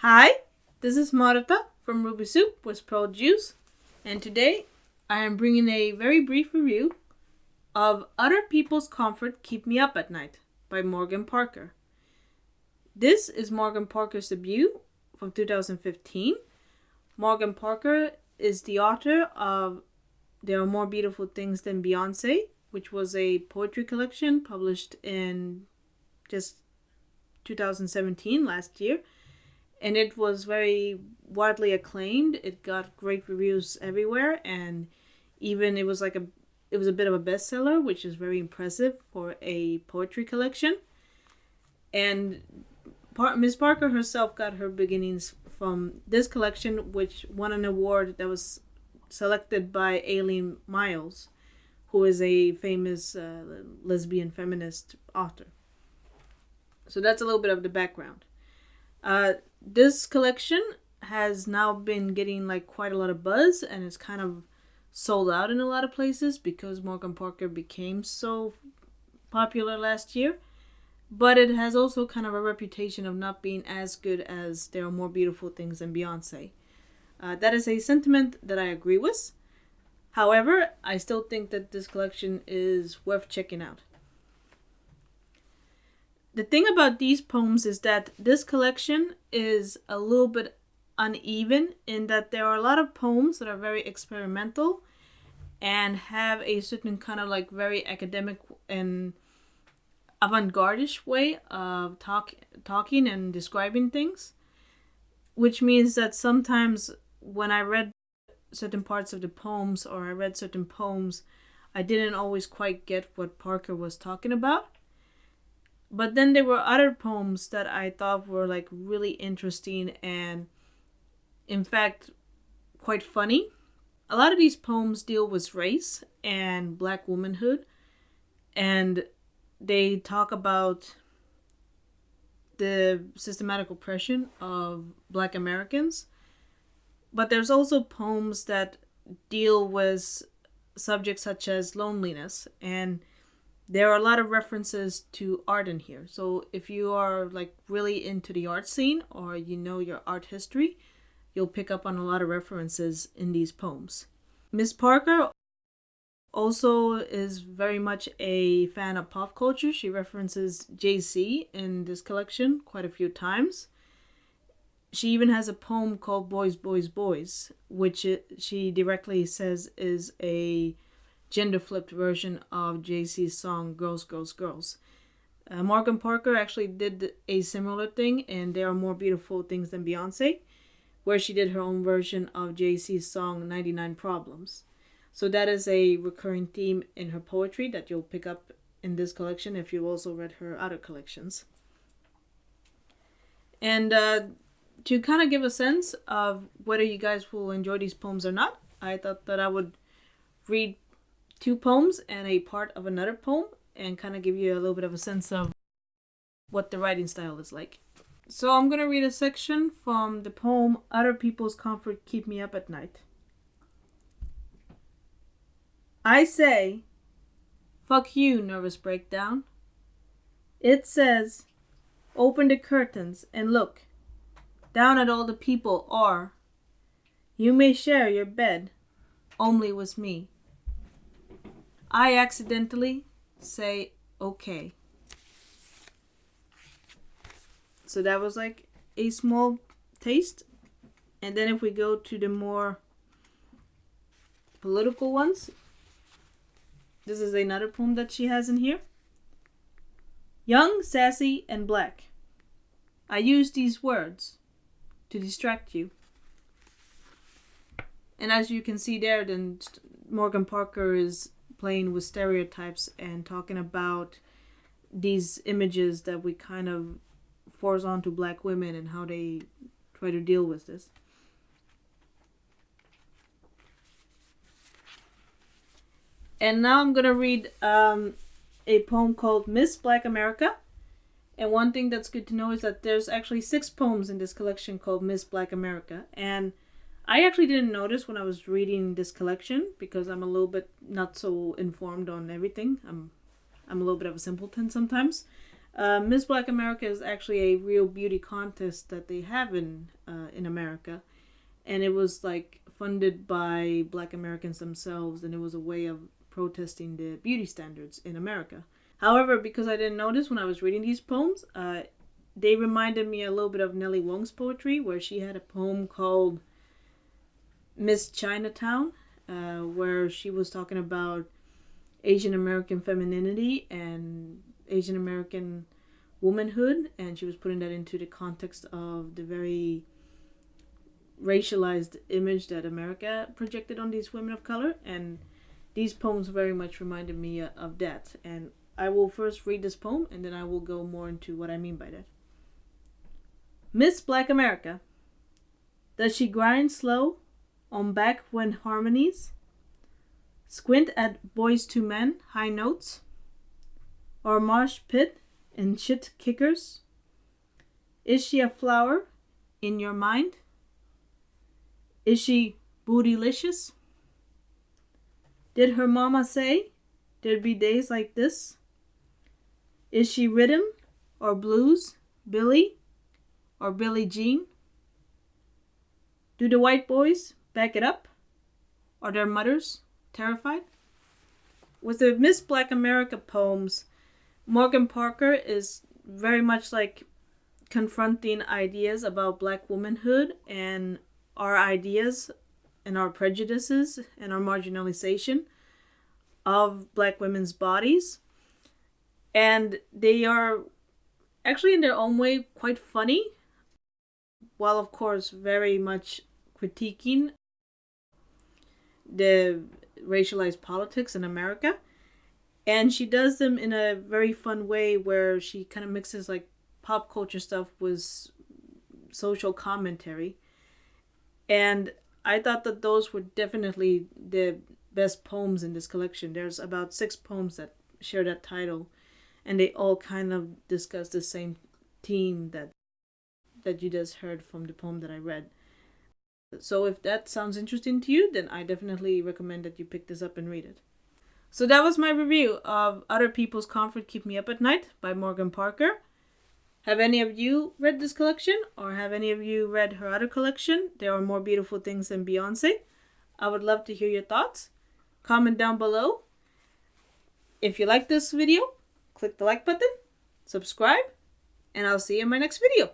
Hi, this is Marta from Ruby Soup with Pearl Juice, and today I am bringing a very brief review of Other People's Comfort Keep Me Up at Night by Morgan Parker. This is Morgan Parker's debut from 2015. Morgan Parker is the author of There Are More Beautiful Things Than Beyoncé, which was a poetry collection published in just 2017, last year. And it was very widely acclaimed. It got great reviews everywhere, and even it was a bit of a bestseller, which is very impressive for a poetry collection. And Miss Parker herself got her beginnings from this collection, which won an award that was selected by Aileen Miles, who is a famous lesbian feminist author. So that's a little bit of the background. This collection has now been getting quite a lot of buzz, and it's kind of sold out in a lot of places because Morgan Parker became so popular last year. But it has also kind of a reputation of not being as good as There Are More Beautiful Things Than Beyoncé. That is a sentiment that I agree with. However, I still think that this collection is worth checking out. The thing about these poems is that this collection is a little bit uneven in that there are a lot of poems that are very experimental and have a certain kind of very academic and avant-garde-ish way of talking and describing things, which means that sometimes when I read certain parts of the poems or I read certain poems, I didn't always quite get what Parker was talking about. But then there were other poems that I thought were really interesting and in fact quite funny. A lot of these poems deal with race and black womanhood, and they talk about the systematic oppression of black Americans. But there's also poems that deal with subjects such as loneliness, and there are a lot of references to art in here. So if you are really into the art scene or you know your art history, you'll pick up on a lot of references in these poems. Miss Parker also is very much a fan of pop culture. She references Jay-Z in this collection quite a few times. She even has a poem called Boys, Boys, Boys, which she directly says is a gender-flipped version of Jay-Z's song Girls, Girls, Girls. Morgan Parker actually did a similar thing in There Are More Beautiful Things Than Beyoncé, where she did her own version of Jay-Z's song 99 Problems. So that is a recurring theme in her poetry that you'll pick up in this collection if you've also read her other collections. And to kind of give a sense of whether you guys will enjoy these poems or not, I thought that I would read two poems and a part of another poem and kind of give you a little bit of a sense of what the writing style is like. So I'm going to read a section from the poem Other People's Comfort Keep Me Up at Night. I say, fuck you, nervous breakdown. It says, open the curtains and look down at all the people, or you may share your bed only with me. I accidentally say okay. So that was a small taste. And then if we go to the more political ones, this is another poem that she has in here. Young, sassy, and black. I use these words to distract you. And as you can see there, then Morgan Parker is playing with stereotypes and talking about these images that we kind of force onto black women and how they try to deal with this. And now I'm gonna read a poem called Miss Black America. And one thing that's good to know is that there's actually 6 poems in this collection called Miss Black America. And I actually didn't notice when I was reading this collection because I'm a little bit not so informed on everything. I'm a little bit of a simpleton sometimes. Miss Black America is actually a real beauty contest that they have in America, and it was like funded by Black Americans themselves, and it was a way of protesting the beauty standards in America. However, because I didn't notice when I was reading these poems, they reminded me a little bit of Nellie Wong's poetry, where she had a poem called Miss Chinatown, where she was talking about Asian American femininity and Asian American womanhood, and she was putting that into the context of the very racialized image that America projected on these women of color, and these poems very much reminded me of that. And I will first read this poem, and then I will go more into what I mean by that. Miss Black America. Does she grind slow on back when harmonies? Squint at boys to men high notes? Or mosh pit and shit kickers? Is she a flower in your mind? Is she bootylicious? Did her mama say there'd be days like this? Is she rhythm or blues, Billy or Billie Jean? Do the white boys back it up? Are their mothers terrified? With the Miss Black America poems, Morgan Parker is very much like confronting ideas about Black womanhood and our ideas and our prejudices and our marginalization of Black women's bodies. And they are actually in their own way quite funny, while of course very much critiquing the racialized politics in America. And she does them in a very fun way where she kind of mixes like pop culture stuff with social commentary. And I thought that those were definitely the best poems in this collection. There's about 6 poems that share that title, and they all kind of discuss the same theme that you just heard from the poem that I read. So if that sounds interesting to you, then I definitely recommend that you pick this up and read it. So that was my review of Other People's Comfort Keep Me Up at Night by Morgan Parker. Have any of you read this collection, or have any of you read her other collection, There Are More Beautiful Things Than Beyoncé? I would love to hear your thoughts. Comment down below. If you like this video, click the like button, subscribe, and I'll see you in my next video.